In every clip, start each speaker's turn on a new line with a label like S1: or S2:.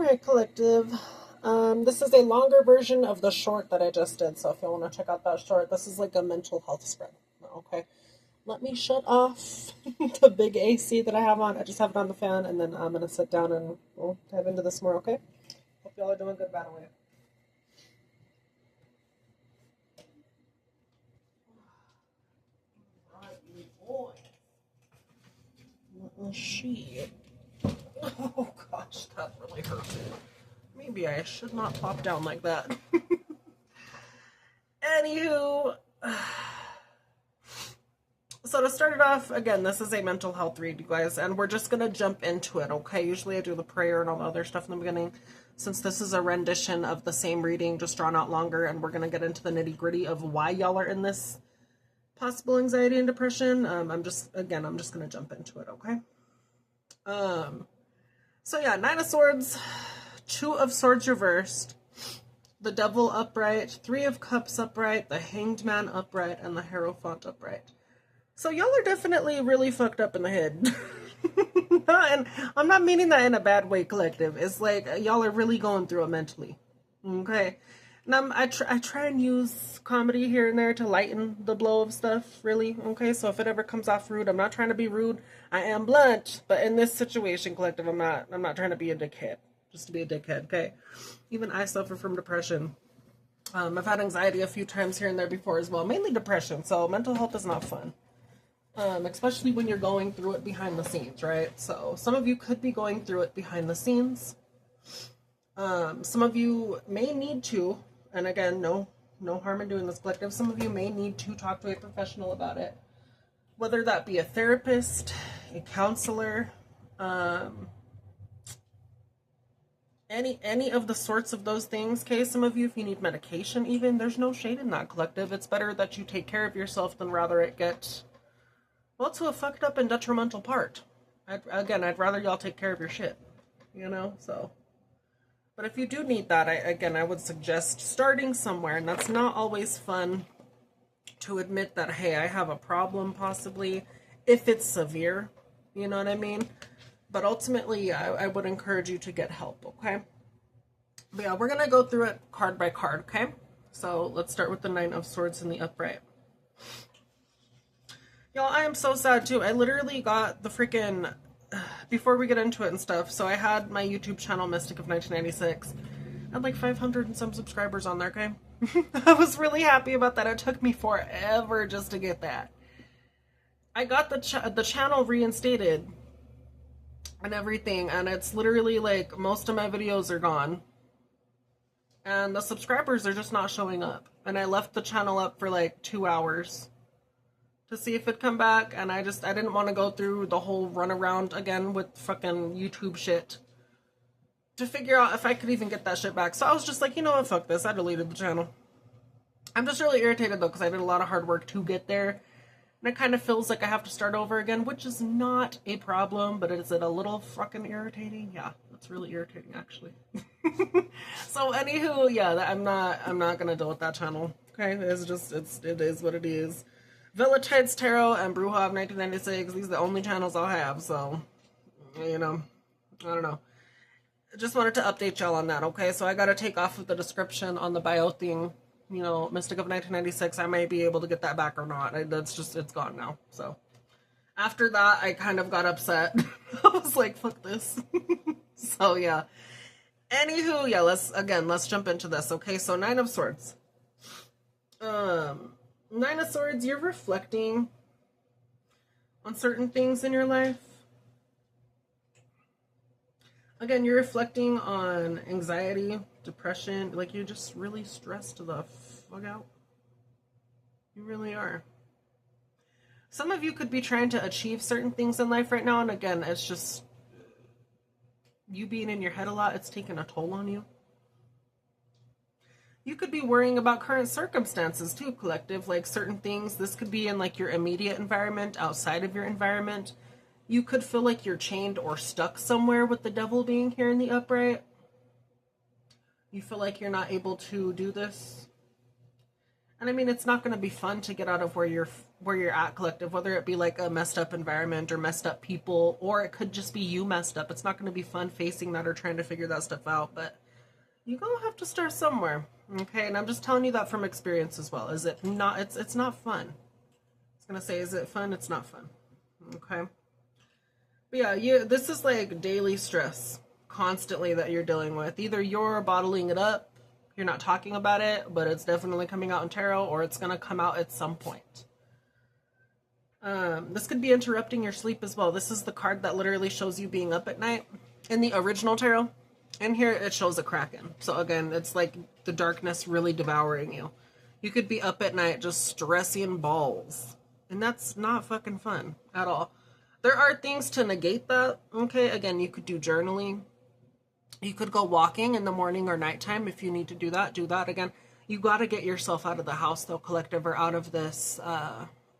S1: Alright, collective. This is a longer version of the short that I just did, so if you want to check out that short, this is like a mental health spread. Okay. Let me shut off the big AC that I have on. I just have it on the fan, and then I'm gonna sit down and we'll dive into this more, okay? Hope y'all are doing good, by the way. Shit. Oh gosh, that really hurt. Maybe I should not plop down like that. Anywho, so to start it off, again, this is a mental health read, you guys, and we're just gonna jump into it, okay? Usually I do the prayer and all the other stuff in the beginning. Since this is a rendition of the same reading, just drawn out longer, and we're gonna get into the nitty gritty of why y'all are in this possible anxiety and depression. I'm just gonna jump into it, okay? So yeah, Nine of Swords, Two of Swords reversed, the Devil upright, Three of Cups upright, the Hanged Man upright, and the Hierophant upright. So y'all are definitely really fucked up in the head. And I'm not meaning that in a bad way, collective. It's like y'all are really going through it mentally. Okay? And I try and use comedy here and there to lighten the blow of stuff, really. Okay? So if it ever comes off rude, I'm not trying to be rude. I am blunt. But in this situation, collective, I'm not trying to be a dickhead. Just to be a dickhead, okay? Even I suffer from depression. I've had anxiety a few times here and there before as well. Mainly depression. So mental health is not fun. Especially when you're going through it behind the scenes, right? So some of you could be going through it behind the scenes. Some of you may need to, and again, no harm in doing this, collective. Some of you may need to talk to a professional about it, whether that be a therapist, a counselor, any of the sorts of those things. Okay, some of you, if you need medication, even, there's no shade in that, collective. It's better that you take care of yourself than rather it get, well, to a fucked up and detrimental part. I'd rather y'all take care of your shit, you know, so. But if you do need that, I would suggest starting somewhere, and that's not always fun to admit that, hey, I have a problem possibly, if it's severe, you know what I mean? But ultimately, I would encourage you to get help, okay? But yeah, we're gonna go through it card by card, okay? So let's start with the Nine of Swords in the upright. Y'all, I am so sad too. I literally got the freaking, before we get into it and stuff, so I had my YouTube channel, Mystic of 1996. I had like 500 and some subscribers on there, okay? I was really happy about that. It took me forever just to get that. I got the channel reinstated and everything, and it's literally like most of my videos are gone. And the subscribers are just not showing up. And I left the channel up for like 2 hours to see if it'd come back, and I didn't want to go through the whole runaround again with fucking YouTube shit to figure out if I could even get that shit back. So I was just like, you know what, fuck this. I deleted the channel. I'm just really irritated though, because I did a lot of hard work to get there, and it kind of feels like I have to start over again, which is not a problem, but is it a little fucking irritating? Yeah, that's really irritating actually. So anywho, yeah, I'm not gonna deal with that channel. Okay, it is what it is. Velatides Tarot and Bruja of 1996, these are the only channels I'll have, so, you know, I don't know. I just wanted to update y'all on that, okay? So I gotta take off of the description on the bio thing, you know, Mystic of 1996, I may be able to get that back or not. It's gone now, so. After that, I kind of got upset. I was like, fuck this. So, yeah. Anywho, yeah, let's jump into this, okay? So, Nine of Swords. Nine of Swords, you're reflecting on certain things in your life. Again, you're reflecting on anxiety, depression, like you're just really stressed the fuck out. You really are. Some of you could be trying to achieve certain things in life right now, and again, it's just you being in your head a lot, it's taking a toll on you. You could be worrying about current circumstances too, collective, like certain things. This could be in like your immediate environment, outside of your environment. You could feel like you're chained or stuck somewhere with the Devil being here in the upright. You feel like you're not able to do this. And I mean, it's not going to be fun to get out of where you're where you're at, collective, whether it be like a messed up environment or messed up people, or it could just be you messed up. It's not going to be fun facing that or trying to figure that stuff out, but you gonna have to start somewhere. Okay, and I'm just telling you that from experience as well. Is it not? It's not fun. I was gonna say, is it fun? It's not fun. Okay. But yeah, this is like daily stress constantly that you're dealing with. Either you're bottling it up, you're not talking about it, but it's definitely coming out in tarot, or it's gonna come out at some point. This could be interrupting your sleep as well. This is the card that literally shows you being up at night. In the original tarot, and here it shows a kraken. So again, it's like the darkness really devouring you. You could be up at night just stressing balls. And that's not fucking fun at all. There are things to negate that. Okay, again, you could do journaling. You could go walking in the morning or nighttime if you need to do that. Do that. Again, you got to get yourself out of the house, though, collective, or out of this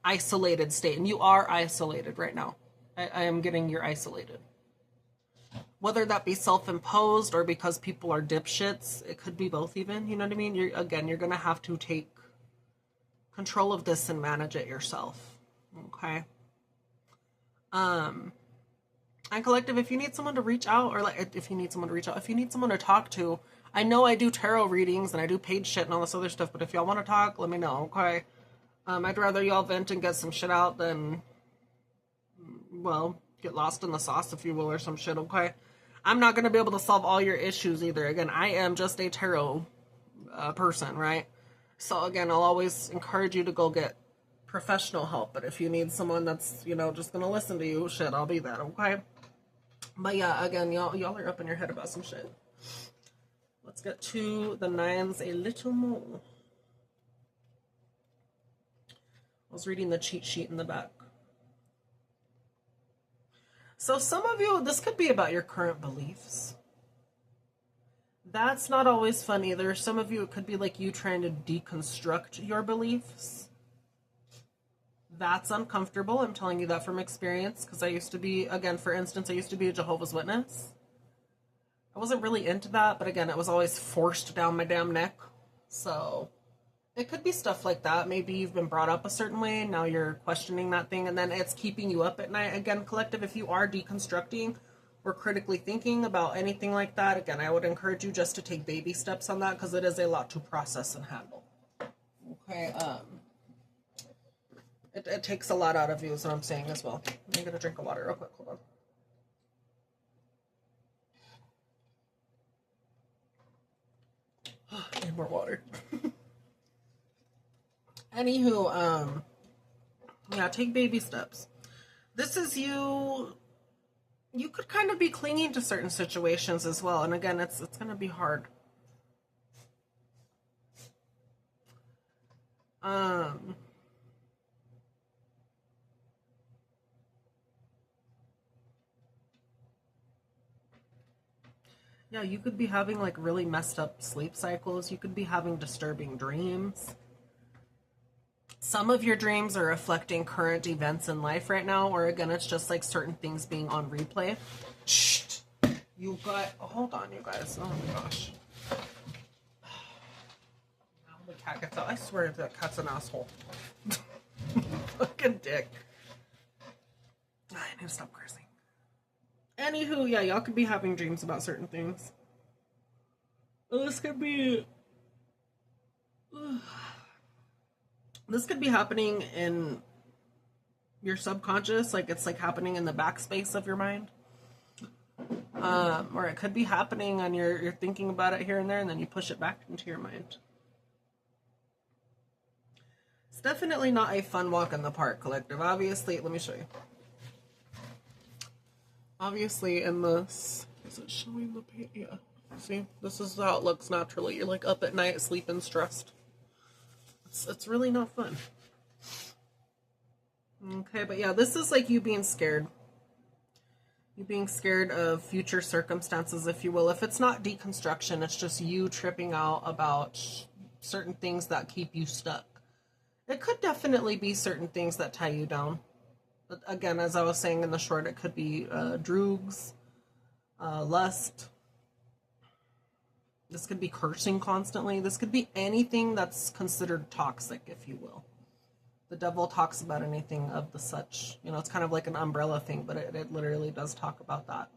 S1: isolated state. And you are isolated right now. I am getting you're isolated. Whether that be self-imposed or because people are dipshits, it could be both even, you know what I mean? You're going to have to take control of this and manage it yourself, okay? And collective, if you need someone to reach out, or like, if you need someone to talk to, I know I do tarot readings and I do paid shit and all this other stuff, but if y'all want to talk, let me know, okay? I'd rather y'all vent and get some shit out than, well, get lost in the sauce, if you will, or some shit, okay? I'm not going to be able to solve all your issues either. Again, I am just a tarot person, right? So again, I'll always encourage you to go get professional help. But if you need someone that's, you know, just going to listen to you, shit, I'll be that, okay? But yeah, again, y'all are up in your head about some shit. Let's get to the nines a little more. I was reading the cheat sheet in the back. So some of you, this could be about your current beliefs. That's not always fun either. Some of you, it could be like you trying to deconstruct your beliefs. That's uncomfortable. I'm telling you that from experience, because I used to be, again, for instance, I used to be a Jehovah's Witness. I wasn't really into that, but again, it was always forced down my damn neck. So it could be stuff like that. Maybe you've been brought up a certain way and now you're questioning that thing, and then it's keeping you up at night. Again, collective, if you are deconstructing or critically thinking about anything like that, again, I would encourage you just to take baby steps on that, because it is a lot to process and handle. Okay, it takes a lot out of you, is what I'm saying as well. I'm gonna drink a water real quick, hold on. Need more water. Anywho, yeah, take baby steps. This is you could kind of be clinging to certain situations as well. And again, it's going to be hard. Yeah, you could be having like really messed up sleep cycles. You could be having disturbing dreams. Some of your dreams are reflecting current events in life right now, or again, it's just like certain things being on replay. Shh. You got, hold on, you guys. Oh my gosh. Now the cat gets out. I swear that cat's an asshole. Fucking dick. I need to stop cursing. Anywho, yeah, y'all could be having dreams about certain things. This could be... This could be happening in your subconscious, like it's like happening in the backspace of your mind. Or it could be happening on you're thinking about it here and there, and then you push it back into your mind. It's definitely not a fun walk in the park, collective. Obviously, let me show you. Obviously, in this, is it showing the paint? Yeah. See, this is how it looks naturally. You're like up at night, sleeping, stressed. It's really not fun. Okay, but yeah, this is like you being scared. You being scared of future circumstances, if you will. If it's not deconstruction, it's just you tripping out about certain things that keep you stuck. It could definitely be certain things that tie you down. But again, as I was saying in the short, it could be droogs, lust. This could be cursing constantly. This could be anything that's considered toxic, if you will. The devil talks about anything of the such. You know, it's kind of like an umbrella thing, but it literally does talk about that.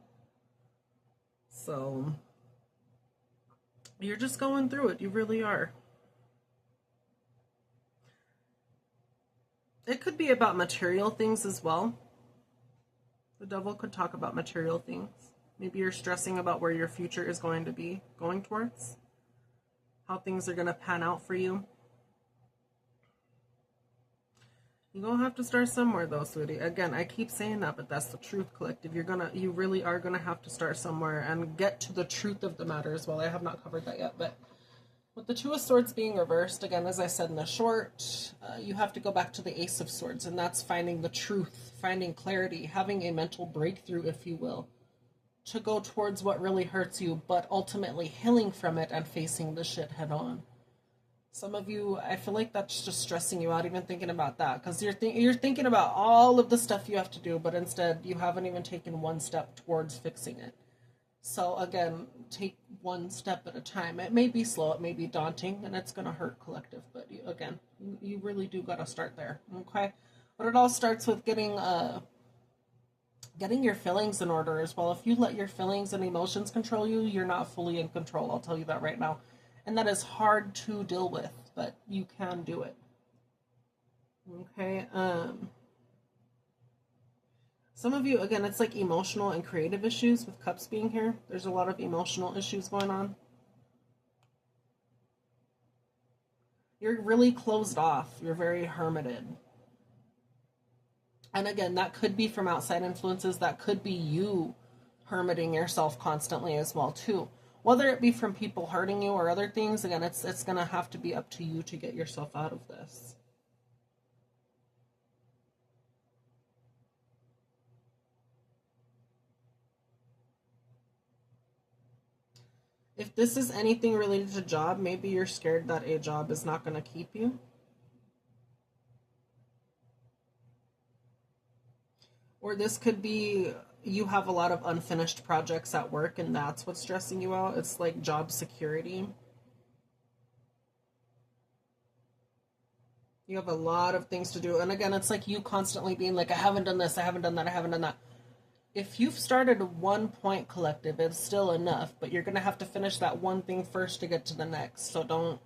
S1: So you're just going through it. You really are. It could be about material things as well. The devil could talk about material things. Maybe you're stressing about where your future is going to be going towards, how things are going to pan out for you. You're going to have to start somewhere though, sweetie. Again, I keep saying that, but that's the truth, collective. You really are going to have to start somewhere and get to the truth of the matter as well. I have not covered that yet, but with the Two of Swords being reversed, again, as I said in the short, you have to go back to the Ace of Swords, and that's finding the truth, finding clarity, having a mental breakthrough, if you will, to go towards what really hurts you, but ultimately healing from it and facing the shit head on. Some of you, I feel like that's just stressing you out, even thinking about that, because you're thinking about all of the stuff you have to do, but instead you haven't even taken one step towards fixing it. So again, take one step at a time. It may be slow, it may be daunting, and it's going to hurt, collective, but you really do got to start there, okay? But it all starts with getting your feelings in order as well. If you let your feelings and emotions control you, you're not fully in control. I'll tell you that right now. And that is hard to deal with, but you can do it. Okay. Some of you, again, it's like emotional and creative issues with cups being here. There's a lot of emotional issues going on. You're really closed off. You're very hermited. And again, that could be from outside influences. That could be you hermiting yourself constantly as well, too. Whether it be from people hurting you or other things, again, it's going to have to be up to you to get yourself out of this. If this is anything related to job, maybe you're scared that a job is not going to keep you. Or this could be you have a lot of unfinished projects at work and that's what's stressing you out. It's like job security. You have a lot of things to do. And again, it's like you constantly being like, I haven't done this, I haven't done that, I haven't done that. If you've started 1 point, collective, it's still enough, but you're going to have to finish that one thing first to get to the next. So don't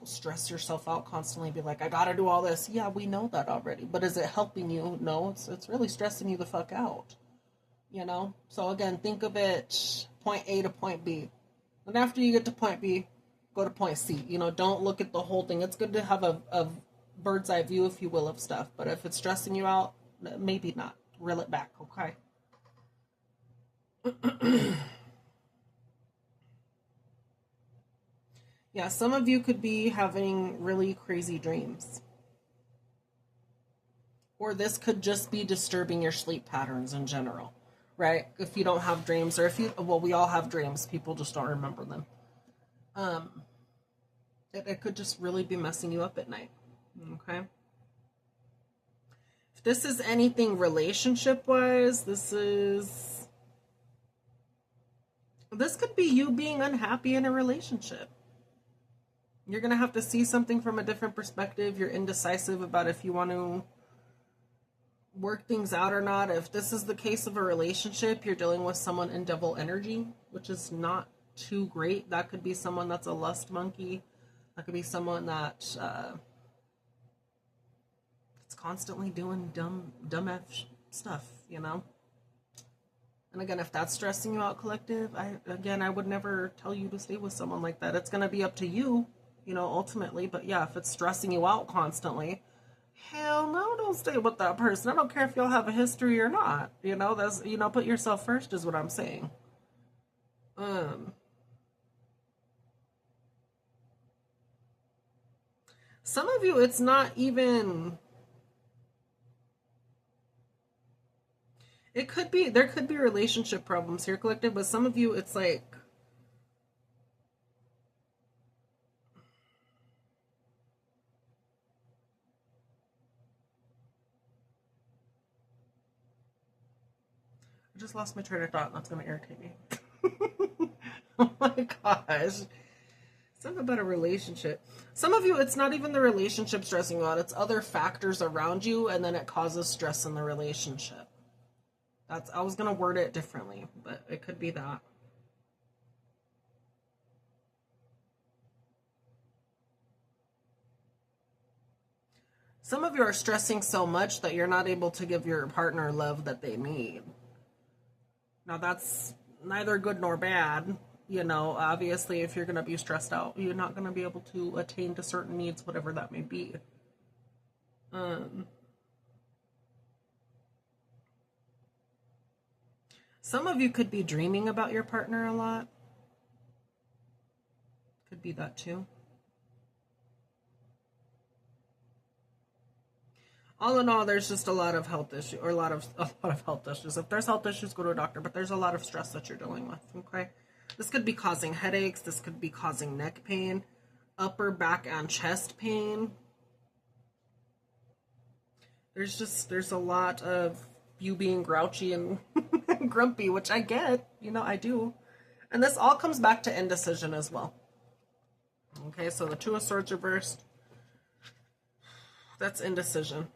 S1: stress yourself out constantly. Be like, I got to do all this. Yeah, we know that already. But is it helping you? No, it's really stressing you the fuck out. You know? So again, think of it point A to point B. And after you get to point B, go to point C. You know, don't look at the whole thing. It's good to have a bird's eye view, if you will, of stuff. But if it's stressing you out, maybe not. Reel it back, okay? Yeah, some of you could be having really crazy dreams. Or this could just be disturbing your sleep patterns in general, right? If you don't have dreams, or well, we all have dreams, people just don't remember them. It could just really be messing you up at night, okay? If this is anything relationship-wise, this could be you being unhappy in a relationship. You're going to have to see something from a different perspective. You're indecisive about if you want to work things out or not. If this is the case of a relationship, you're dealing with someone in devil energy, which is not too great. That could be someone that's a lust monkey. That could be someone that it's constantly doing dumb stuff, you know? And again, if that's stressing you out, collective, I would never tell you to stay with someone like that. It's going to be up to you, you know, ultimately. But yeah, if it's stressing you out constantly, hell no, don't stay with that person. I don't care if y'all have a history or not. You know, that's, you know, put yourself first is what I'm saying. Some of you, it's not even... there could be relationship problems here, collective, but some of you, it's like... I just lost my train of thought, and that's going to irritate me. Oh my gosh. It's not about a relationship. Some of you, it's not even the relationship stressing you out. It's other factors around you, and then it causes stress in the relationship. I was going to word it differently, but it could be that. Some of you are stressing so much that you're not able to give your partner love that they need. Now, that's neither good nor bad. You know, obviously, if you're going to be stressed out, you're not going to be able to attain to certain needs, whatever that may be. Some of you could be dreaming about your partner a lot. Could be that too. All in all, there's just a lot of health issues, or a lot of health issues. If there's health issues, go to a doctor. But there's a lot of stress that you're dealing with. Okay, this could be causing headaches. This could be causing neck pain, upper back and chest pain. There's a lot of you being grouchy and grumpy, which I get. You know, I do. And this all comes back to indecision as well. Okay, so the Two of Swords reversed. That's indecision.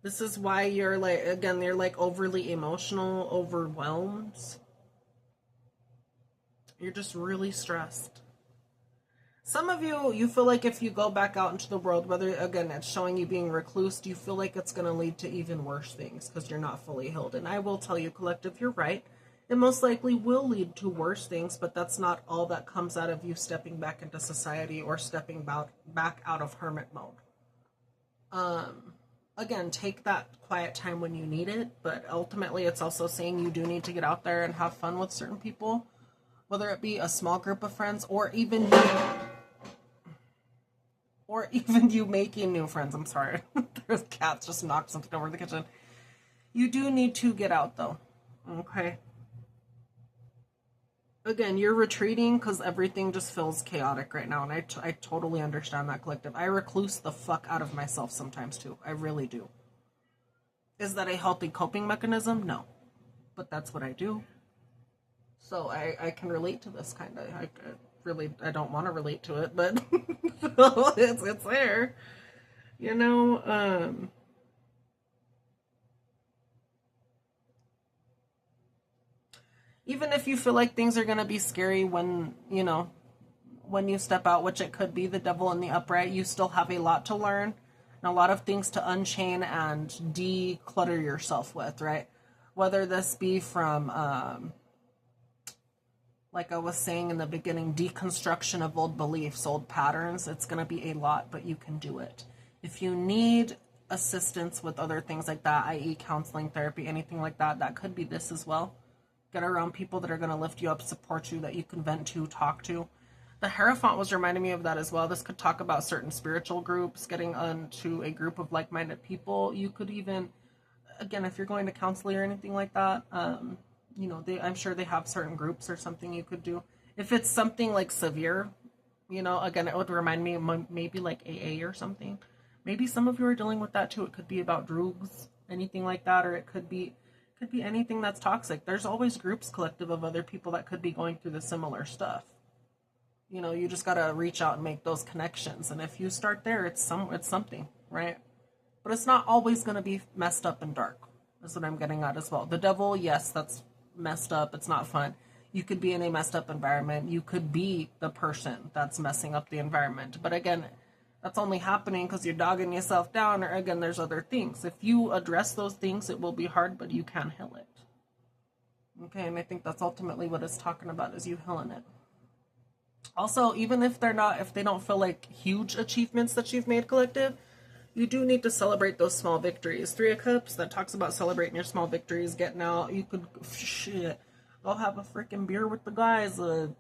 S1: This is why you're like overly emotional, overwhelmed. You're just really stressed. Some of you feel like if you go back out into the world, whether, again, it's showing you being recluse, you feel like it's going to lead to even worse things because you're not fully healed. And I will tell you, collective, you're right. It most likely will lead to worse things, but that's not all that comes out of you stepping back into society or stepping back out of hermit mode. Again, take that quiet time when you need it, but ultimately it's also saying you do need to get out there and have fun with certain people, whether it be a small group of friends or even you making new friends. I'm sorry. There's cats just knocked something over in the kitchen. You do need to get out though. Okay. Again, you're retreating because everything just feels chaotic right now, and I totally understand that, collective. I recluse the fuck out of myself sometimes too. I really do. Is that a healthy coping mechanism? No. But that's what I do. So I can relate to this kind of. I don't want to relate to it, but it's there. You know, even if you feel like things are going to be scary when you step out, which it could be the devil in the upright, you still have a lot to learn and a lot of things to unchain and declutter yourself with, right? Whether this be from, like I was saying in the beginning, deconstruction of old beliefs, old patterns, it's going to be a lot, but you can do it. If you need assistance with other things like that, i.e. counseling, therapy, anything like that, that could be this as well. Get around people that are going to lift you up, support you, that you can vent to, talk to. The Hierophant was reminding me of that as well. This could talk about certain spiritual groups, getting onto a group of like-minded people. You could even, again, if you're going to counseling or anything like that, I'm sure they have certain groups or something you could do. If it's something like severe, again, it would remind me of maybe like AA or something. Maybe some of you are dealing with that too. It could be about drugs, anything like that, or it could be anything that's toxic. There's always groups, collective, of other people that could be going through the similar stuff. You just got to reach out and make those connections. And if you start there, it's something, right? But it's not always going to be messed up and dark. That's what I'm getting at as well. The devil, yes, that's messed up. It's not fun. You could be in a messed up environment. You could be the person that's messing up the environment. But again, that's only happening because you're dogging yourself down, or again, there's other things. If you address those things, it will be hard, but you can heal it. Okay, and I think that's ultimately what it's talking about, is you healing it. Also, even if they don't feel like huge achievements that you've made, collective, you do need to celebrate those small victories. 3 of Cups, that talks about celebrating your small victories, getting out. You could, go have a freaking beer with the guys, a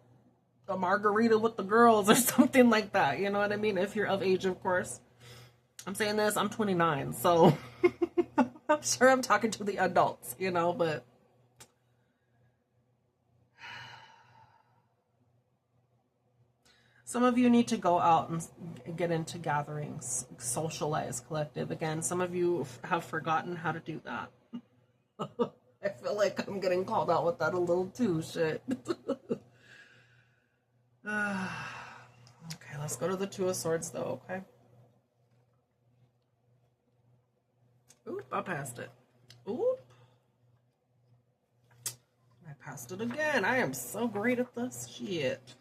S1: margarita with the girls, or something like that. You know what I mean? If you're of age, of course. I'm saying this, I'm 29, so I'm sure I'm talking to the adults, but some of you need to go out and get into gatherings, socialize, collective. Again, some of you have forgotten how to do that. I feel like I'm getting called out with that a little too, shit. Okay, let's go to the Two of Swords, though, okay? Oop, I passed it. Oop. I passed it again. I am so great at this shit.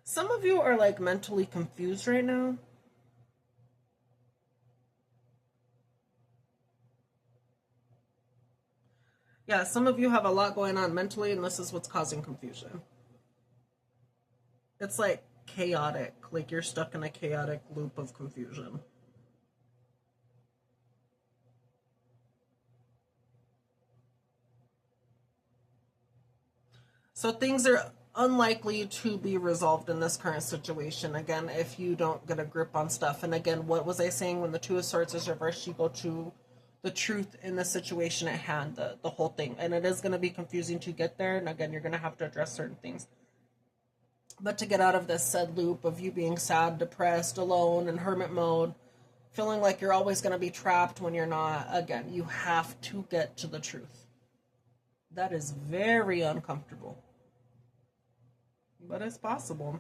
S1: Some of you are, like, mentally confused right now. Yeah, some of you have a lot going on mentally, and this is what's causing confusion. It's, like, chaotic. Like, you're stuck in a chaotic loop of confusion. So things are unlikely to be resolved in this current situation. Again, if you don't get a grip on stuff. And again, what was I saying? When the Two of Swords is reversed, you go to the truth in the situation at hand, the whole thing. And it is going to be confusing to get there. And again, you're going to have to address certain things. But to get out of this said loop of you being sad, depressed, alone, in hermit mode, feeling like you're always going to be trapped when you're not, again, you have to get to the truth. That is very uncomfortable. But it's possible.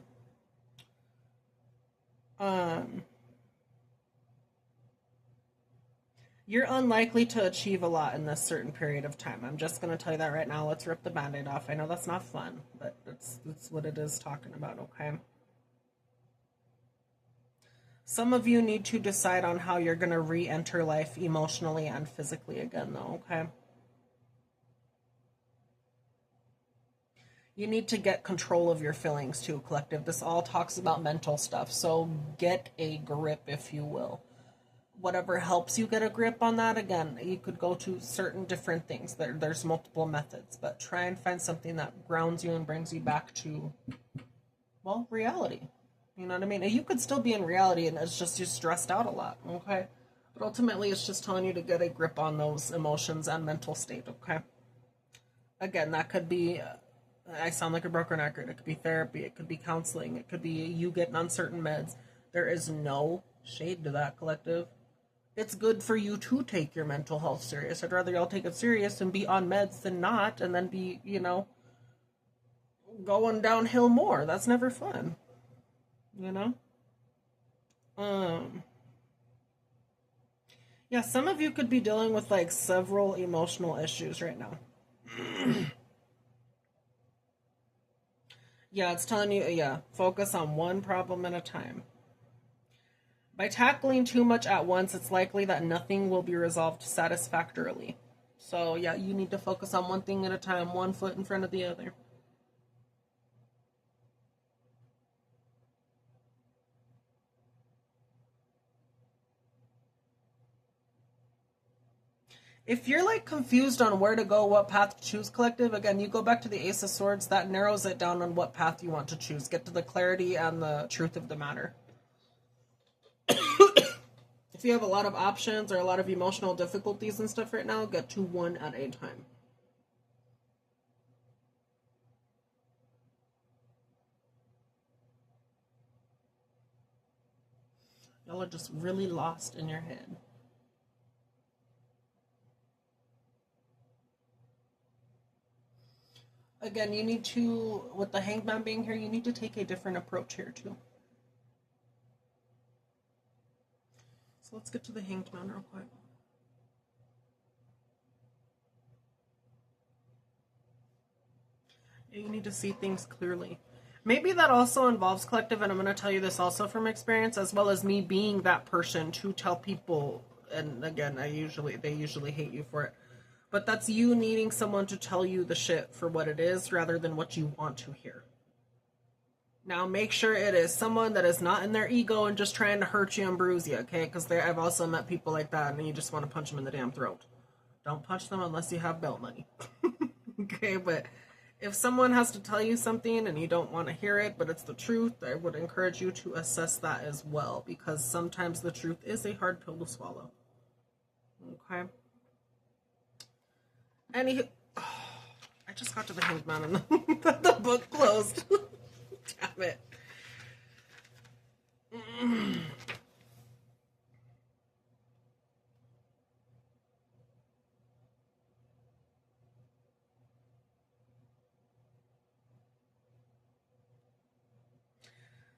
S1: You're unlikely to achieve a lot in this certain period of time. I'm just going to tell you that right now. Let's rip the Band-Aid off. I know that's not fun, but that's what it is talking about, okay? Some of you need to decide on how you're going to re-enter life emotionally and physically again, though, okay? You need to get control of your feelings too, collective. This all talks about mental stuff, so get a grip, if you will. Whatever helps you get a grip on that, again, you could go to certain different things. There's multiple methods, but try and find something that grounds you and brings you back to, well, reality. You know what I mean? You could still be in reality and it's just you're stressed out a lot, okay? But ultimately, it's just telling you to get a grip on those emotions and mental state, okay? Again, that could be... I sound like a broken record. It could be therapy. It could be counseling. It could be you getting on certain meds. There is no shade to that, collective. It's good for you to take your mental health serious. I'd rather y'all take it serious and be on meds than not, and then be, going downhill more. That's never fun. You know? Yeah, some of you could be dealing with, like, several emotional issues right now. Yeah, it's telling you, yeah, focus on one problem at a time. By tackling too much at once, it's likely that nothing will be resolved satisfactorily. So, yeah, you need to focus on one thing at a time, one foot in front of the other. If you're, like, confused on where to go, what path to choose, collective, again, you go back to the Ace of Swords. That narrows it down on what path you want to choose. Get to the clarity and the truth of the matter. If you have a lot of options or a lot of emotional difficulties and stuff right now, get to one at a time. Y'all are just really lost in your head. Again, you need to, with the Hangman being here, you need to take a different approach here too. So let's get to the Hanged Man real quick. You need to see things clearly. Maybe that also involves, collective, and I'm going to tell you this also from experience, as well as me being that person to tell people, and again, they usually hate you for it, but that's you needing someone to tell you the shit for what it is rather than what you want to hear. Now, make sure it is someone that is not in their ego and just trying to hurt you and bruise you, okay? Because I've also met people like that, and you just want to punch them in the damn throat. Don't punch them unless you have bail money. Okay, but if someone has to tell you something and you don't want to hear it, but it's the truth, I would encourage you to assess that as well, because sometimes the truth is a hard pill to swallow. Okay? I just got to the Hanged Man and the book closed. Damn it.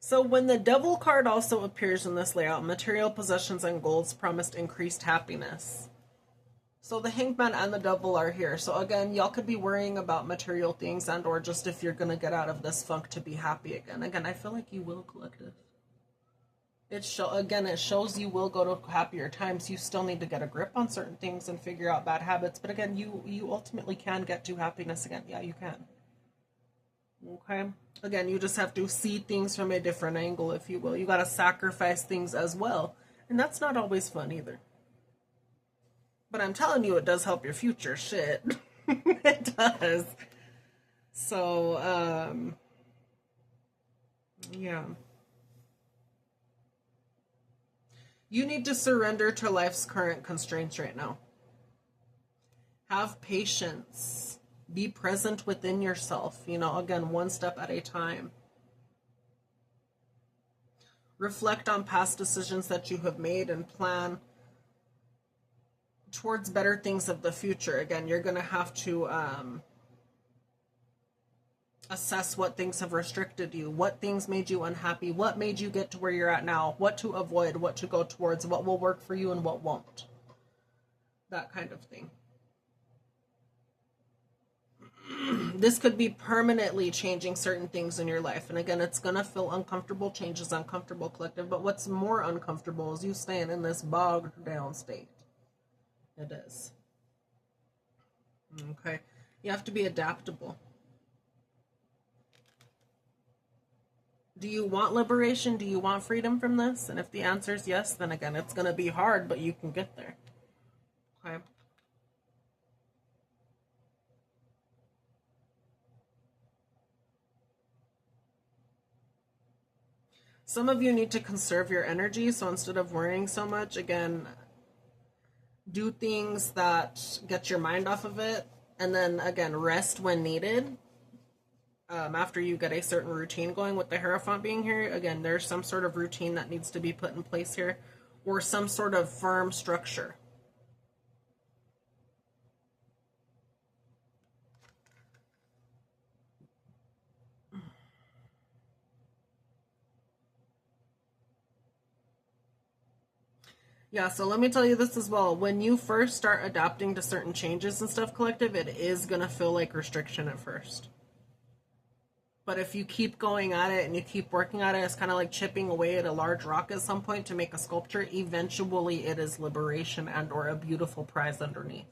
S1: So when the devil card also appears in this layout, material possessions and goals promised increased happiness. So the hanged man and the devil are here. So again, y'all could be worrying about material things and or just if you're going to get out of this funk to be happy again. Again, I feel like you will, collective. It shows you will go to happier times. You still need to get a grip on certain things and figure out bad habits. But again, you ultimately can get to happiness again. Yeah, you can. Okay? Again, you just have to see things from a different angle, if you will. You got to sacrifice things as well. And that's not always fun either. But I'm telling you, it does help your future. Shit. It does. So, yeah. You need to surrender to life's current constraints right now. Have patience. Be present within yourself. Again, one step at a time. Reflect on past decisions that you have made and plan towards better things of the future. Again, you're going to have to assess what things have restricted you, what things made you unhappy, what made you get to where you're at now, what to avoid, what to go towards, what will work for you and what won't. That kind of thing. This could be permanently changing certain things in your life. And again, it's going to feel uncomfortable. Change is uncomfortable, collective. But what's more uncomfortable is you staying in this bogged down state. It is. Okay. You have to be adaptable. Do you want liberation? Do you want freedom from this? And if the answer is yes, then again, it's going to be hard, but you can get there. Okay. Some of you need to conserve your energy, so instead of worrying so much, again, do things that get your mind off of it, and then, again, rest when needed. After you get a certain routine going with the Hierophant being here, again, there's some sort of routine that needs to be put in place here, or some sort of firm structure. Yeah, so let me tell you this as well. When you first start adapting to certain changes and stuff, collective, it is going to feel like restriction at first. But if you keep going at it and you keep working at it, it's kind of like chipping away at a large rock at some point to make a sculpture. Eventually, it is liberation and or a beautiful prize underneath.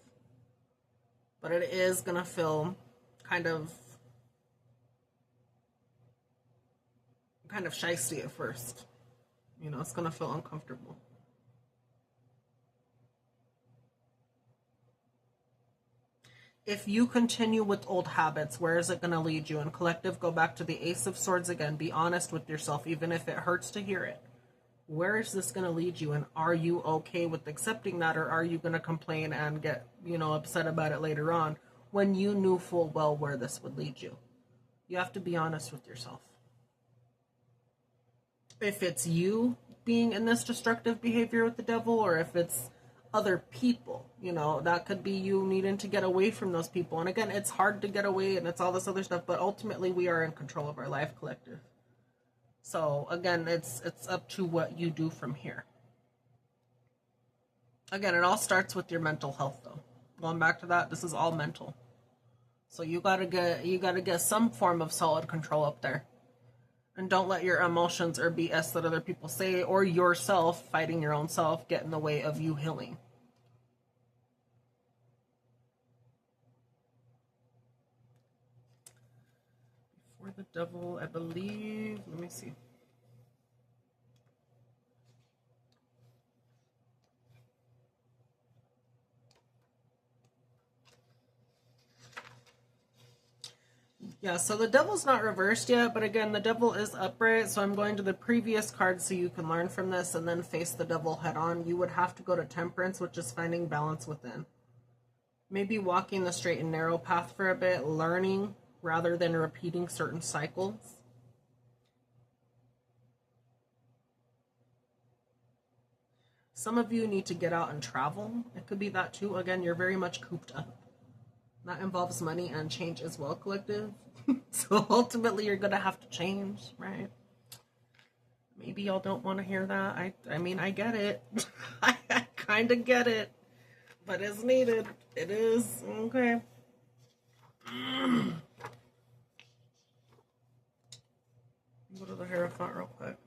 S1: But it is going to feel kind of shisty at first. It's going to feel uncomfortable. If you continue with old habits, where is it going to lead you? And collective, go back to the Ace of Swords again. Be honest with yourself, even if it hurts to hear it. Where is this going to lead you? And are you okay with accepting that? Or are you going to complain and get, upset about it later on when you knew full well where this would lead you? You have to be honest with yourself. If it's you being in this destructive behavior with the devil, or if it's other people, that could be you needing to get away from those people. And again, it's hard to get away and it's all this other stuff, but ultimately we are in control of our life, collective. So again, it's up to what you do from here. Again, it all starts with your mental health though. Going back to that, this is all mental. So you gotta get some form of solid control up there. And don't let your emotions or BS that other people say or yourself fighting your own self get in the way of you healing. For the devil, I believe, let me see. Yeah, so the devil's not reversed yet, but again, the devil is upright, so I'm going to the previous card so you can learn from this and then face the devil head on. You would have to go to Temperance, which is finding balance within. Maybe walking the straight and narrow path for a bit, learning rather than repeating certain cycles. Some of you need to get out and travel. It could be that too. Again, you're very much cooped up. That involves money and change as well, collective. So ultimately, you're going to have to change, right? Maybe y'all don't want to hear that. I mean, I get it. I kind of get it. But it's needed. It is. Okay. Go to the Hierophant real quick.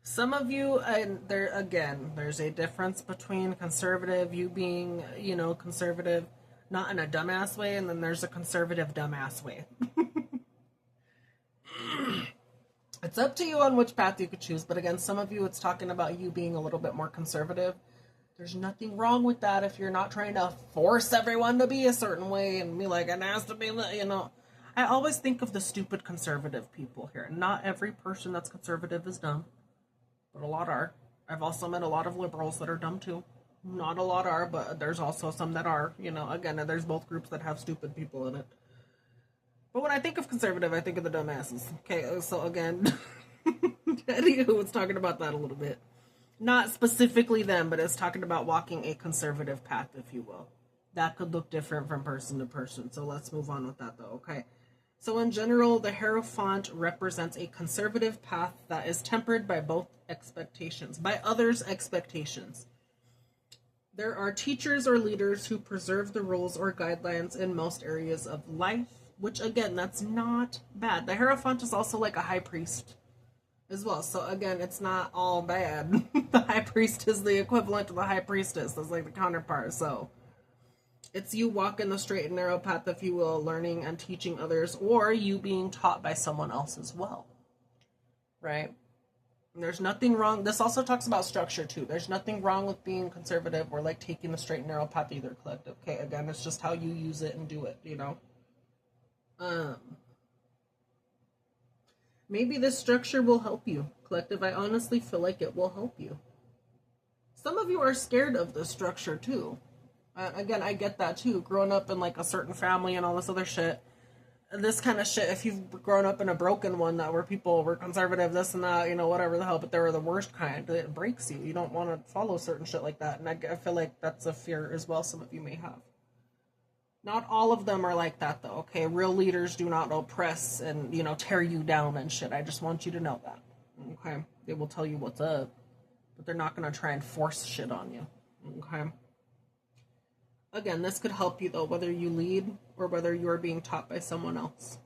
S1: Some of you, and there again, there's a difference between conservative, you being, conservative, not in a dumbass way, and then there's a conservative dumbass way. It's up to you on which path you could choose, but again, some of you, it's talking about you being a little bit more conservative. There's nothing wrong with that if you're not trying to force everyone to be a certain way and be like, it has to be, I always think of the stupid conservative people here. Not every person that's conservative is dumb, but a lot are. I've also met a lot of liberals that are dumb too. Not a lot are, but there's also some that are. Again, there's both groups that have stupid people in it. But when I think of conservative, I think of the dumbasses. Okay, so again, Eddie was talking about that a little bit. Not specifically them, but it's talking about walking a conservative path, if you will. That could look different from person to person. So let's move on with that, though, okay? So in general, the Hierophant represents a conservative path that is tempered by both expectations, by others' expectations. There are teachers or leaders who preserve the rules or guidelines in most areas of life, which, again, that's not bad. The Hierophant is also like a high priest as well. So, again, it's not all bad. The high priest is the equivalent to the high priestess. That's like the counterpart. So, it's you walking the straight and narrow path, if you will, learning and teaching others, or you being taught by someone else as well. Right? And there's nothing wrong. This also talks about structure, too. There's nothing wrong with being conservative or, like, taking the straight and narrow path either, collective. Okay, again, it's just how you use it and do it, Maybe this structure will help you, collective. I honestly feel like it will help you. Some of you are scared of this structure, too. Again, I get that, too. Growing up in, like, a certain family and all this other shit. This kind of shit, if you've grown up in a broken one that where people were conservative, this and that, whatever the hell, but they were the worst kind, it breaks you. You don't want to follow certain shit like that. And I feel like that's a fear as well some of you may have. Not all of them are like that, though, okay? Real leaders do not oppress and, tear you down and shit. I just want you to know that, okay? They will tell you what's up, but they're not going to try and force shit on you, okay? Again, this could help you, though, whether you lead or whether you are being taught by someone else.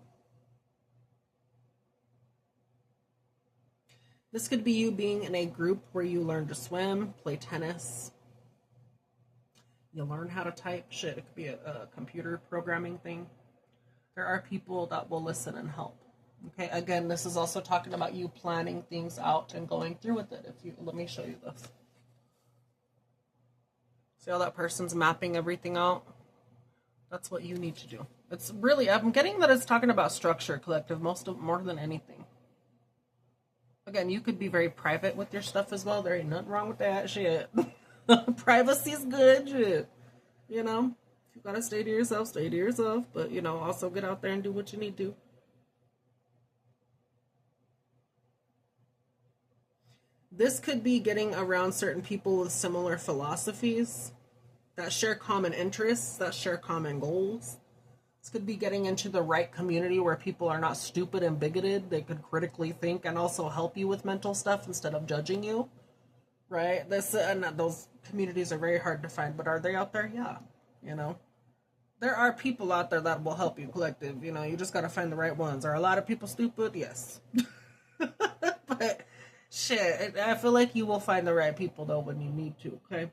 S1: This could be you being in a group where you learn to swim, play tennis. You learn how to type shit. It could be a computer programming thing. There are people that will listen and help. Okay, again, this is also talking about you planning things out and going through with it. Let me show you this. See how that person's mapping everything out? That's what you need to do. It's really, I'm getting that it's talking about structure, collective, more than anything. Again, you could be very private with your stuff as well. There ain't nothing wrong with that shit. Privacy's good shit. If you gotta stay to yourself, stay to yourself. But, also get out there and do what you need to. This could be getting around certain people with similar philosophies that share common interests, that share common goals. This could be getting into the right community where people are not stupid and bigoted. They could critically think and also help you with mental stuff instead of judging you. Right? Those communities are very hard to find, but are they out there? Yeah. There are people out there that will help you, collective. You just gotta find the right ones. Are a lot of people stupid? Yes. But shit, I feel like you will find the right people, though, when you need to, okay?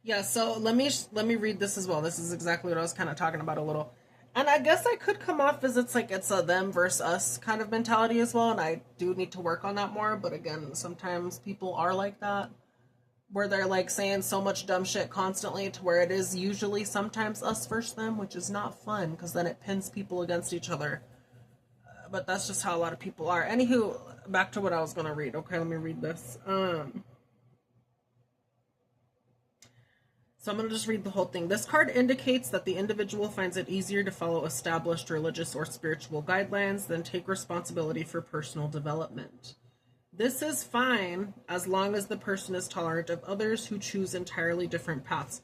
S1: Yeah, so let me read this as well. This is exactly what I was kind of talking about a little. And I guess I could come off as it's a them versus us kind of mentality as well, and I do need to work on that more, but again, sometimes people are like that. where they're like saying so much dumb shit constantly to where it is usually sometimes us versus them, which is not fun because then it pins people against each other. But that's just how a lot of people are. Anywho, back to what I was gonna read. Okay, let me read this. So I'm going to just read the whole thing. This card indicates that the individual finds it easier to follow established religious or spiritual guidelines than take responsibility for personal development. This is fine as long as the person is tolerant of others who choose entirely different paths.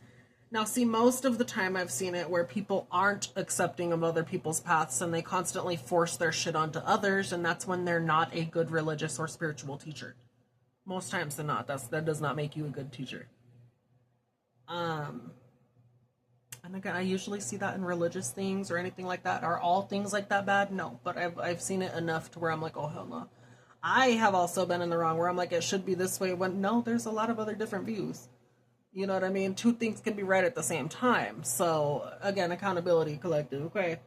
S1: Now, see, most of the time I've seen it where people aren't accepting of other people's paths and they constantly force their shit onto others, and that's when they're not a good religious or spiritual teacher. Most times than not, that does not make you a good teacher. And again, I usually see that in religious things or anything like that. Are all things like that bad? No, but I've seen it enough to where I'm like, oh hell no. I have also been in the wrong where I'm like, it should be this way when no, there's a lot of other different views. You know what I mean? Two things can be right at the same time. So again, accountability collective. Okay.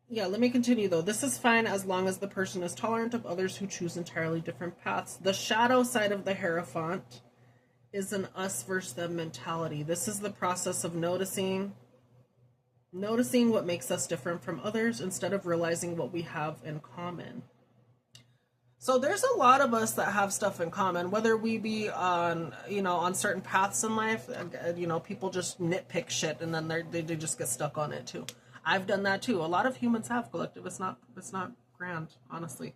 S1: Yeah, let me continue though. This is fine as long as the person is tolerant of others who choose entirely different paths. The shadow side of the Hierophant is an us versus them mentality. This is the process of noticing what makes us different from others instead of realizing what we have in common. So there's a lot of us that have stuff in common, whether we be on, on certain paths in life. People just nitpick shit and then they just get stuck on it too. I've done that too. A lot of humans have, collective. It's not grand, honestly.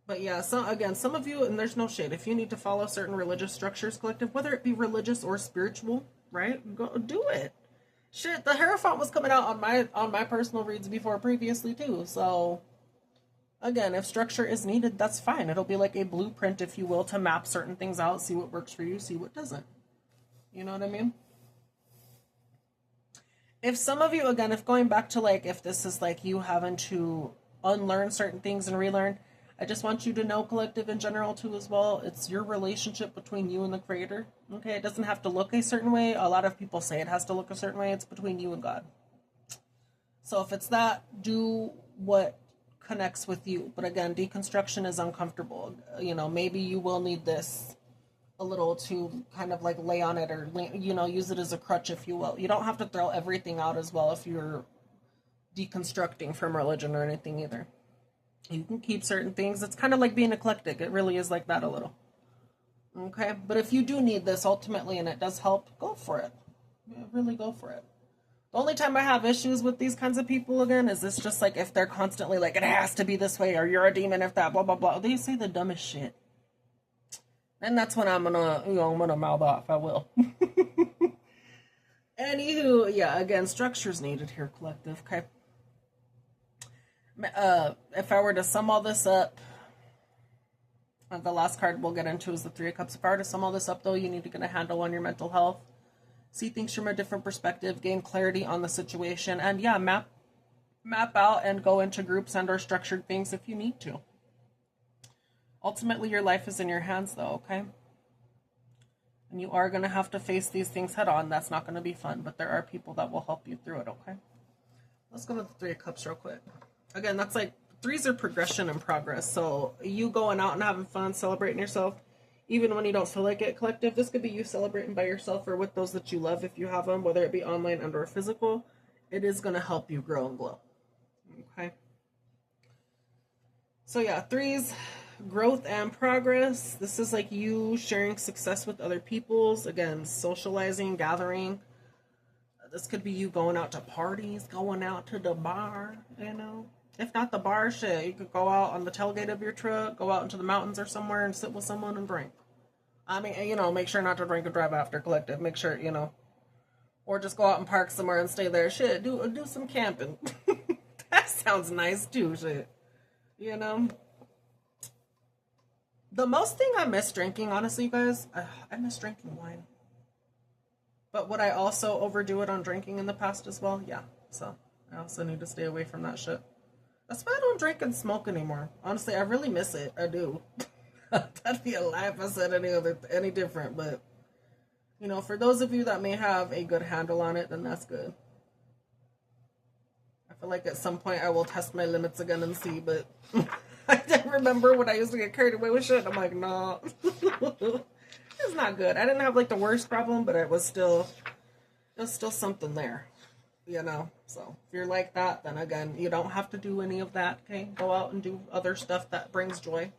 S1: But yeah, so again, some of you, and there's no shade, if you need to follow certain religious structures, collective, whether it be religious or spiritual, right? Go do it. Shit, the Hierophant was coming out on my personal reads before previously too. So again, if structure is needed, that's fine. It'll be like a blueprint, if you will, to map certain things out, see what works for you, see what doesn't. You know what I mean? If some of you, again, if going back to like, if this is like you having to unlearn certain things and relearn, I just want you to know, collective in general too as well, it's your relationship between you and the creator. Okay, it doesn't have to look a certain way. A lot of people say it has to look a certain way. It's between you and God. So if it's that, do what connects with you. But again, deconstruction is uncomfortable. Maybe you will need this a little to kind of like lay on it or, use it as a crutch, if you will. You don't have to throw everything out as well if you're deconstructing from religion or anything either. You can keep certain things. It's kind of like being eclectic. It really is like that a little. Okay? But if you do need this ultimately and it does help, go for it. Yeah, really go for it. The only time I have issues with these kinds of people, again, is this just like if they're constantly like, it has to be this way or you're a demon if that, blah, blah, blah. They say the dumbest shit. And that's when I'm gonna mouth off. I will. Anywho, yeah, again, structure's needed here, collective, okay? If I were to sum all this up, the last card we'll get into is the Three of Cups. If I were to sum all this up, though, you need to get a handle on your mental health, see things from a different perspective, gain clarity on the situation, and yeah, map out and go into groups and or structured things if you need to. Ultimately, your life is in your hands, though, okay? And you are going to have to face these things head on. That's not going to be fun, but there are people that will help you through it, okay? Let's go to the Three of Cups real quick. Again, that's like, threes are progression and progress. So you going out and having fun, celebrating yourself, even when you don't feel like it, collective. This could be you celebrating by yourself or with those that you love if you have them, whether it be online and or physical. It is going to help you grow and glow, okay? So yeah, threes, growth and progress. This is like you sharing success with other people's, again, socializing, gathering. This could be you going out to parties, going out to the bar, If not the bar, shit, you could go out on the tailgate of your truck, go out into the mountains or somewhere and sit with someone and drink. I mean, make sure not to drink and drive after, collective. Make sure, or just go out and park somewhere and stay there. Shit, do some camping. That sounds nice too, shit. The most thing I miss drinking, honestly, you guys, I miss drinking wine. But would I also overdo it on drinking in the past as well? Yeah. So I also need to stay away from that shit. That's why I don't drink and smoke anymore. Honestly, I really miss it. I do. That'd be a lie if I said any different. But, for those of you that may have a good handle on it, then that's good. I feel like at some point I will test my limits again and see, but I remember when I used to get carried away with shit. I'm like, no. It's not good. I didn't have like the worst problem, but it was still something there. You know, so if you're like that, then again, you don't have to do any of that, okay? Go out and do other stuff that brings joy,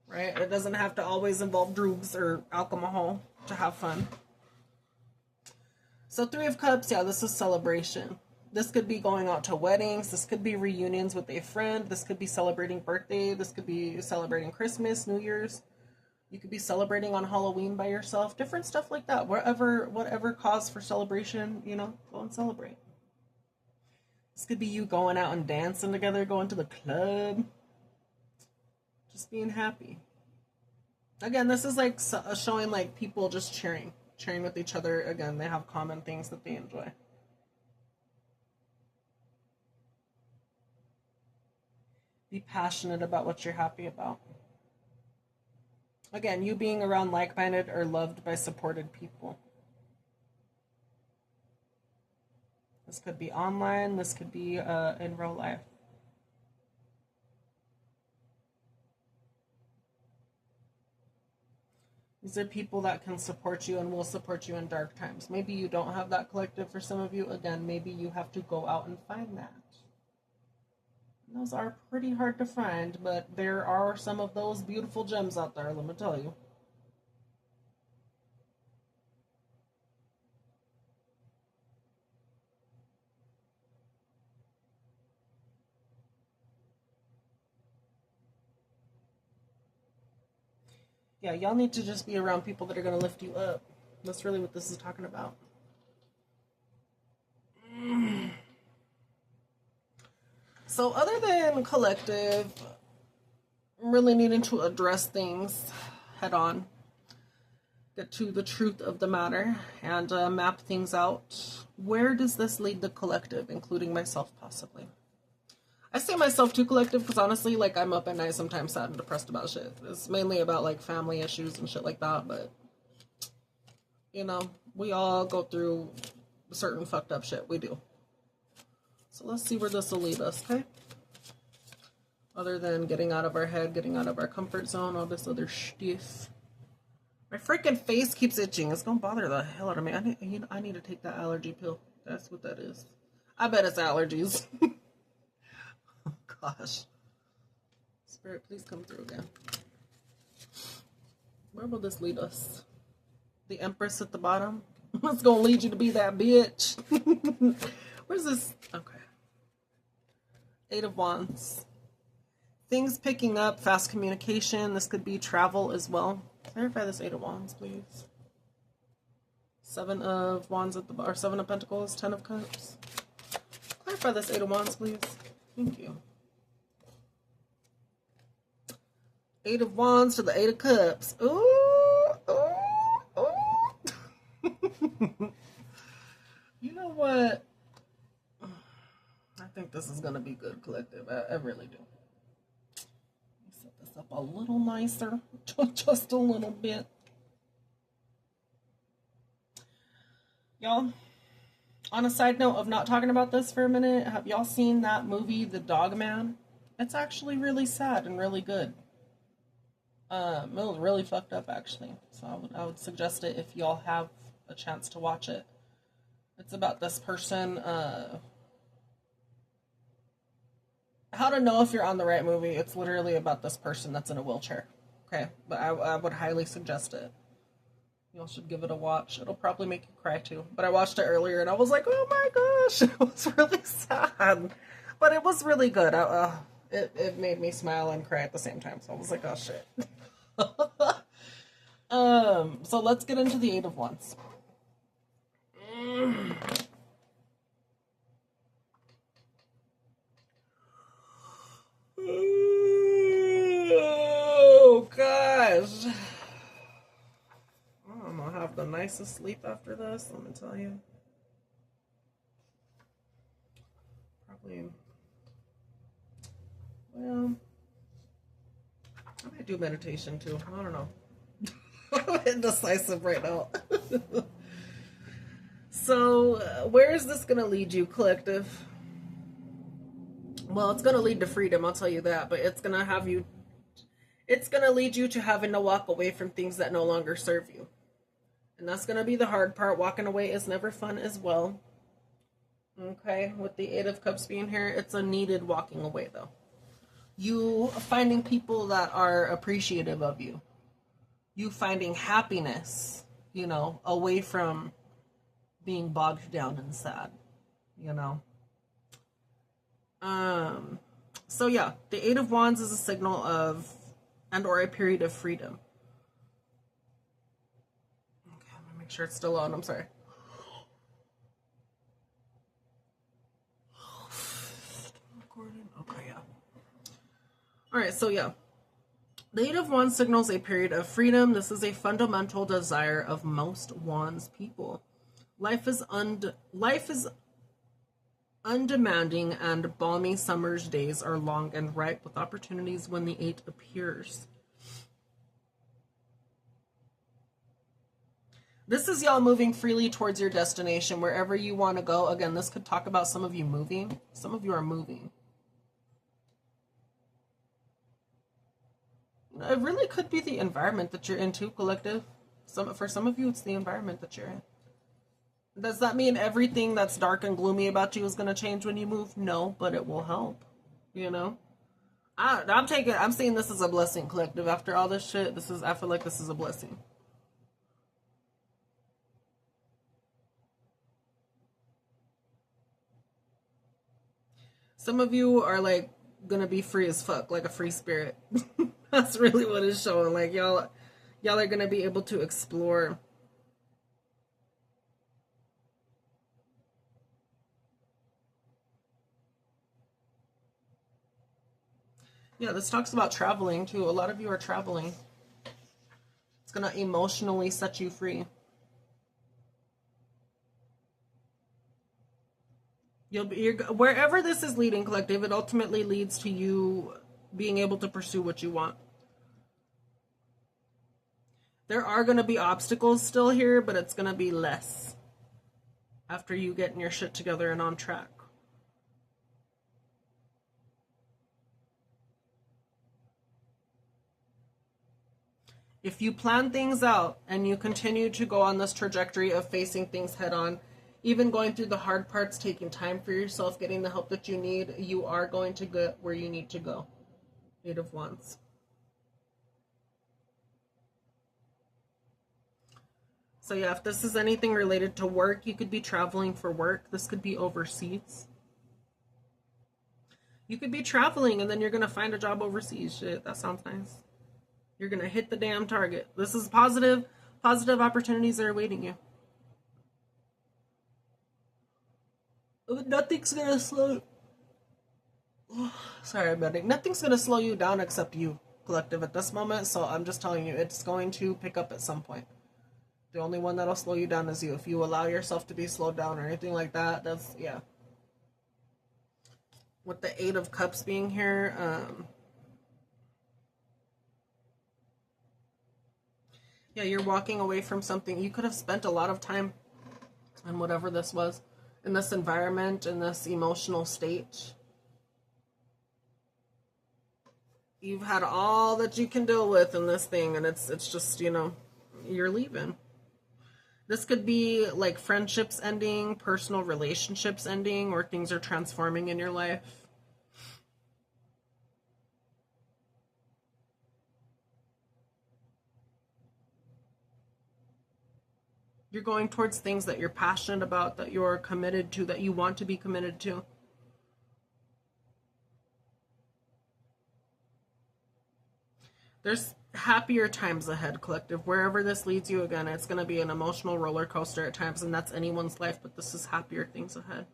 S1: right? It doesn't have to always involve drugs or alcohol to have fun. So 3 of Cups, yeah, this is celebration. This could be going out to weddings. This could be reunions with a friend. This could be celebrating birthday. This could be celebrating Christmas, New Year's. You could be celebrating on Halloween by yourself. Different stuff like that. Whatever cause for celebration, you know, go and celebrate. This could be you going out and dancing together, going to the club. Just being happy. Again, this is like showing like people just cheering with each other. Again, they have common things that they enjoy. Be passionate about what you're happy about. Again, you being around like-minded or loved by supported people. This could be online. This could be in real life. These are people that can support you and will support you in dark times. Maybe you don't have that collective for some of you. Again, maybe you have to go out and find that. Those are pretty hard to find, but there are some of those beautiful gems out there, let me tell you. Yeah, y'all need to just be around people that are going to lift you up. That's really what this is talking about. So other than collective, I'm really needing to address things head on. Get to the truth of the matter and map things out. Where does this lead the collective, including myself possibly? I say myself too collective because honestly, like, I'm up at night sometimes sad and depressed about shit. It's mainly about like family issues and shit like that, but you know, we all go through certain fucked up shit. We do. So let's see where this will lead us, okay? Other than getting out of our head, getting out of our comfort zone, all this other stuff. My freaking face keeps itching. It's gonna bother the hell out of me. I need to take that allergy pill. That's what that is. I bet it's allergies. Oh gosh. Spirit, please come through again. Where will this lead us? The Empress at the bottom? It's gonna lead you to be that bitch. Where's this? Okay. 8 of Wands. Things picking up, fast communication. This could be travel as well. Clarify this 8 of Wands, please. 7 of Wands at the bottom, or 7 of Pentacles, 10 of Cups. Clarify this 8 of Wands, please. Thank you. 8 of Wands to the 8 of Cups. Ooh, ooh, ooh. You know what? I think this is going to be good, collective. I really do. Set this up a little nicer. Just a little bit. Y'all, on a side note of not talking about this for a minute, have y'all seen that movie, The Dog Man? It's actually really sad and really good. It was really fucked up, actually. So I would suggest it if y'all have a chance to watch it. It's about this person, how to know if you're on the right movie. It's literally about this person that's in a wheelchair. Okay, but I would highly suggest it. Y'all should give it a watch. It'll probably make you cry too. But I watched it earlier and I was like, oh my gosh, it was really sad. But it was really good. It made me smile and cry at the same time. So I was like, oh shit. So let's get into the 8 of Wands. Oh gosh. I'm gonna have the nicest sleep after this, let me tell you. Probably, well, I might do meditation too. I don't know. I'm indecisive right now. So, where is this gonna lead you, collective? Well, it's going to lead to freedom, I'll tell you that, but it's going to have you, it's going to lead you to having to walk away from things that no longer serve you. And that's going to be the hard part. Walking away is never fun as well. Okay, with the Eight of Cups being here, it's a needed walking away though. You finding people that are appreciative of you. You finding happiness, you know, away from being bogged down and sad, you know. So yeah, the Eight of Wands is a signal of and or a period of freedom. Okay, I'm gonna make sure it's still on. I'm sorry. Okay, yeah. All right, so yeah. The Eight of Wands signals a period of freedom. This is a fundamental desire of most Wands people. Life is undemanding, and balmy summer's days are long and ripe with opportunities when the Eight appears. This is y'all moving freely towards your destination, wherever you want to go. Again, this could talk about some of you moving. Some of you are moving. It really could be the environment that you're into, collective. For some of you, it's the environment that you're in. Does that mean everything that's dark and gloomy about you is going to change when you move? No, but it will help. You know? I'm seeing this as a blessing, collective. After all this shit, I feel like this is a blessing. Some of you are like gonna be free as fuck, like a free spirit. That's really what it's showing. Like y'all are gonna be able to explore. Yeah, this talks about traveling too. A lot of you are traveling. It's gonna emotionally set you free. Wherever this is leading, collective, it ultimately leads to you being able to pursue what you want. There are going to be obstacles still here, but it's going to be less after you getting your shit together and on track. If you plan things out and you continue to go on this trajectory of facing things head on, even going through the hard parts, taking time for yourself, getting the help that you need, you are going to get where you need to go. Eight of Wands. So yeah, if this is anything related to work, you could be traveling for work. This could be overseas. You could be traveling and then you're going to find a job overseas. Shit, that sounds nice. You're going to hit the damn target. This is positive opportunities are awaiting you. Nothing's going to slow... Sorry, buddy. Nothing's going to slow you down except you, collective, at this moment. So I'm just telling you, it's going to pick up at some point. The only one that'll slow you down is you. If you allow yourself to be slowed down or anything like that, that's, yeah. With the Eight of Cups being here, yeah, you're walking away from something. You could have spent a lot of time on whatever this was, in this environment, in this emotional state. You've had all that you can deal with in this thing, and it's just, you know, you're leaving. This could be like friendships ending, personal relationships ending, or things are transforming in your life. You're going towards things that you're passionate about, that you're committed to, that you want to be committed to. There's happier times ahead, collective. Wherever this leads you, again, it's going to be an emotional roller coaster at times, and that's anyone's life, but this is happier things ahead.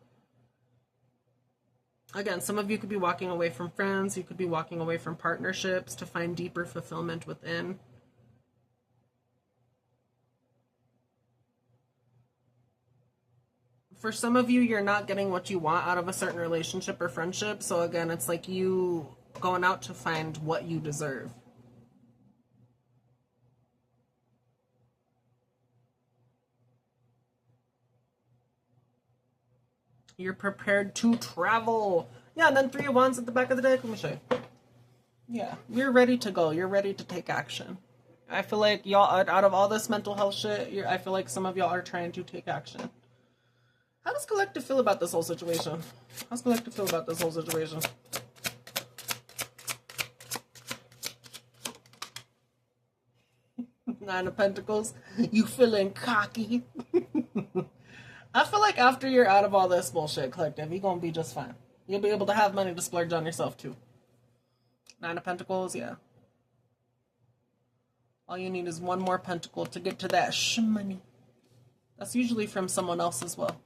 S1: Again, some of you could be walking away from friends. You could be walking away from partnerships to find deeper fulfillment within. For some of you, you're not getting what you want out of a certain relationship or friendship. So again, it's like you going out to find what you deserve. You're prepared to travel. Yeah, and then 3 of Wands at the back of the deck. Let me show you. Yeah, you're ready to go. You're ready to take action. I feel like y'all, out of all this mental health shit, I feel like some of y'all are trying to take action. How does Collective feel about this whole situation? How's Collective feel about this whole situation? Nine of Pentacles. You feeling cocky? I feel like after you're out of all this bullshit, Collective, you're gonna be just fine. You'll be able to have money to splurge on yourself too. Nine of Pentacles, yeah. All you need is one more pentacle to get to that money. That's usually from someone else as well.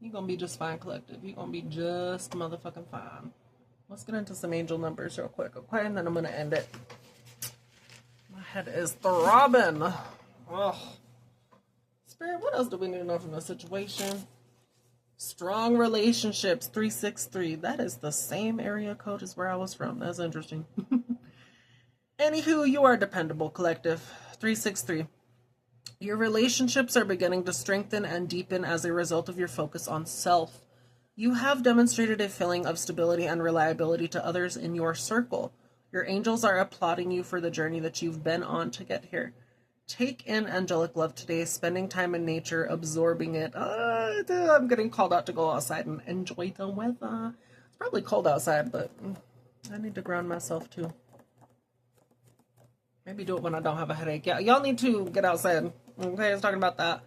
S1: You're gonna be just fine, Collective. You're gonna be just motherfucking fine. Let's get into some angel numbers real quick, okay? And then I'm gonna end it. My head is throbbing. Ugh. Spirit, what else do we need to know from this situation? Strong relationships, 363. That is the same area code as where I was from. That's interesting. Anywho, you are dependable, Collective. 363. Your relationships are beginning to strengthen and deepen as a result of your focus on self. You have demonstrated a feeling of stability and reliability to others in your circle. Your angels are applauding you for the journey that you've been on to get here. Take in angelic love today, spending time in nature, absorbing it. I'm getting called out to go outside and enjoy the weather. It's probably cold outside, but I need to ground myself too. Maybe do it when I don't have a headache. Yeah, y'all need to get outside. Okay, I was talking about that.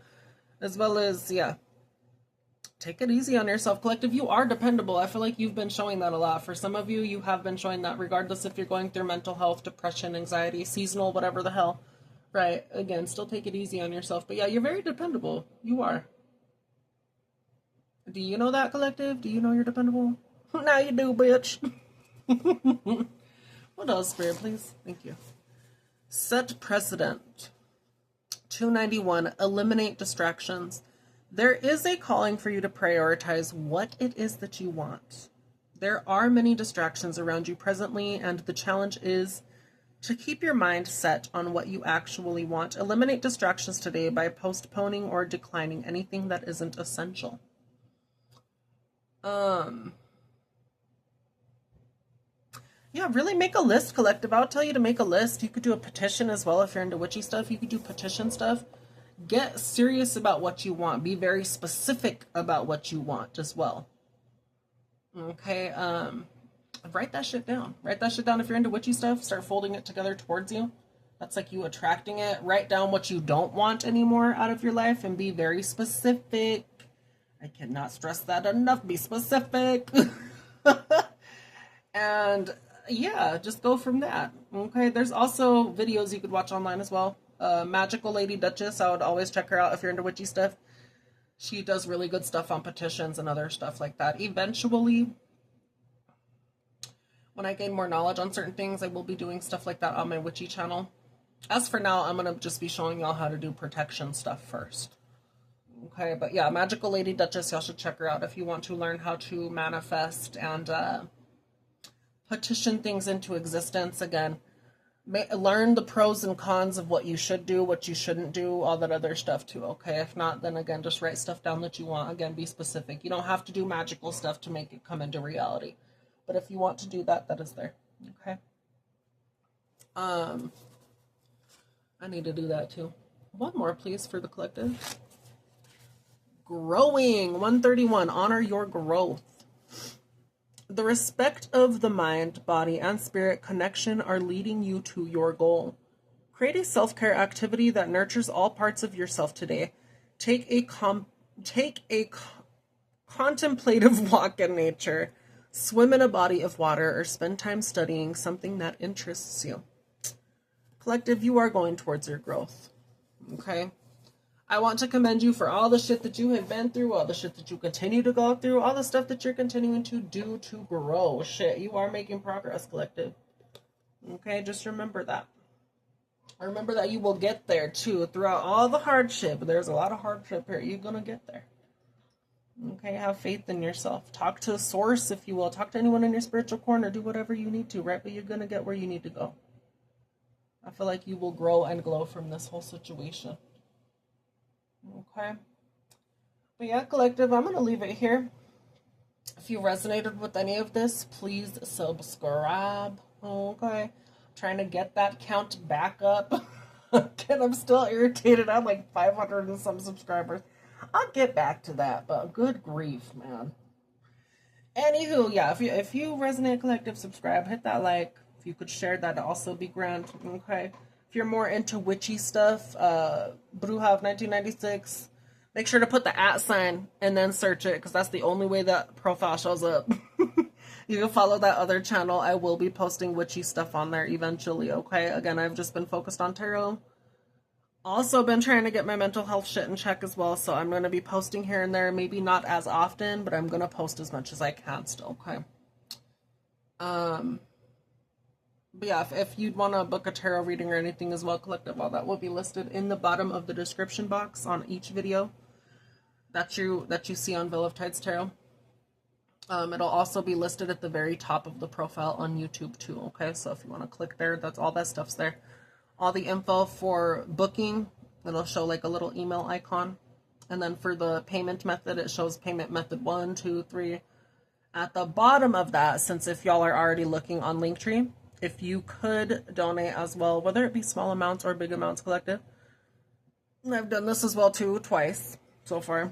S1: As well as, yeah. Take it easy on yourself, Collective. You are dependable. I feel like you've been showing that a lot. For some of you, you have been showing that regardless if you're going through mental health, depression, anxiety, seasonal, whatever the hell. Right. Again, still take it easy on yourself. But yeah, you're very dependable. You are. Do you know that, Collective? Do you know you're dependable? Now you do, bitch. What else, Spirit, please? Thank you. Set precedent. 291. Eliminate distractions. There is a calling for you to prioritize what it is that you want. There are many distractions around you presently, and the challenge is to keep your mind set on what you actually want. Eliminate distractions today by postponing or declining anything that isn't essential. Yeah, really make a list, Collective. I'll tell you to make a list. You could do a petition as well if you're into witchy stuff. You could do petition stuff. Get serious about what you want. Be very specific about what you want as well. Okay, write that shit down. Write that shit down if you're into witchy stuff. Start folding it together towards you. That's like you attracting it. Write down what you don't want anymore out of your life and be very specific. I cannot stress that enough. Be specific. And yeah, just go from that. Okay, there's also videos you could watch online as well. Magical Lady Duchess, I would always check her out if you're into witchy stuff. She does really good stuff on petitions and other stuff like that. Eventually, when I gain more knowledge on certain things, I will be doing stuff like that on my witchy channel. As for now, I'm going to just be showing y'all how to do protection stuff first. Okay, but yeah, Magical Lady Duchess, y'all should check her out if you want to learn how to manifest and petition things into existence. Again, learn the pros and cons of what you should do, what you shouldn't do, all that other stuff too, okay? If not, then again, just write stuff down that you want. Again, be specific. You don't have to do magical stuff to make it come into reality. But if you want to do that, that is there, okay? I need to do that too. One more, please, for the collective. Growing. 131. Honor your growth. The respect of the mind, body, and spirit connection are leading you to your goal. Create a self-care activity that nurtures all parts of yourself today. Take a contemplative walk in nature. Swim in a body of water or spend time studying something that interests you. Collective, you are going towards your growth. Okay? I want to commend you for all the shit that you have been through, all the shit that you continue to go through, all the stuff that you're continuing to do to grow. Shit, you are making progress, collective. Okay, just remember that. Remember that you will get there, too, throughout all the hardship. There's a lot of hardship here. You're going to get there. Okay, have faith in yourself. Talk to source, if you will. Talk to anyone in your spiritual corner. Do whatever you need to, right? But you're going to get where you need to go. I feel like you will grow and glow from this whole situation. Okay. But yeah, collective, I'm gonna leave it here. If you resonated with any of this, please subscribe. Okay. Trying to get that count back up. Again, I'm still irritated. I'm like 500 and some subscribers. I'll get back to that, but good grief, man. Anywho, yeah, if you resonate, collective, subscribe, hit that like. If you could share, that'd also be grand. Okay. If you're more into witchy stuff, Bruja of 1996, make sure to put the @ sign and then search it, because that's the only way that profile shows up. You can follow that other channel. I will be posting witchy stuff on there eventually, okay? Again, I've just been focused on tarot. Also been trying to get my mental health shit in check as well, so I'm going to be posting here and there. Maybe not as often, but I'm going to post as much as I can still, okay? But yeah, if you'd want to book a tarot reading or anything as well, collective, all that will be listed in the bottom of the description box on each video that you see on Veil of Tides Tarot. It'll also be listed at the very top of the profile on YouTube too, okay? So if you want to click there, that's all that stuff's there. All the info for booking, it'll show like a little email icon. And then for the payment method, it shows payment method 1, 2, 3. At the bottom of that, since if y'all are already looking on Linktree, if you could donate as well, whether it be small amounts or big amounts, collective. And I've done this as well too, twice so far.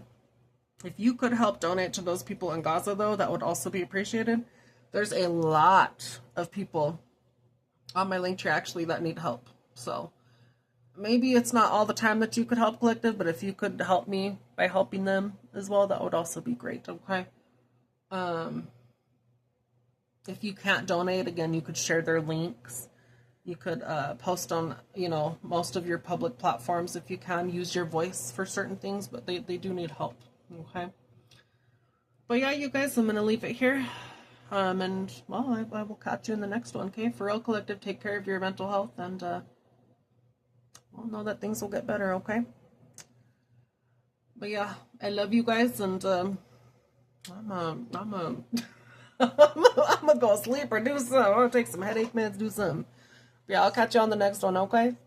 S1: If you could help donate to those people in Gaza, though, that would also be appreciated. There's a lot of people on my Linktree actually that need help. So maybe it's not all the time that you could help, collective, but if you could help me by helping them as well, that would also be great, okay? If you can't donate, again, you could share their links. You could post on, most of your public platforms if you can. Use your voice for certain things, but they do need help. Okay. But yeah, you guys, I'm going to leave it here. And, well, I will catch you in the next one, okay? For real, collective, take care of your mental health, and, well, know that things will get better, okay? But yeah, I love you guys, and, I'm gonna go sleep or do something. I'm gonna take some headache meds, do something. But yeah, I'll catch you on the next one, okay?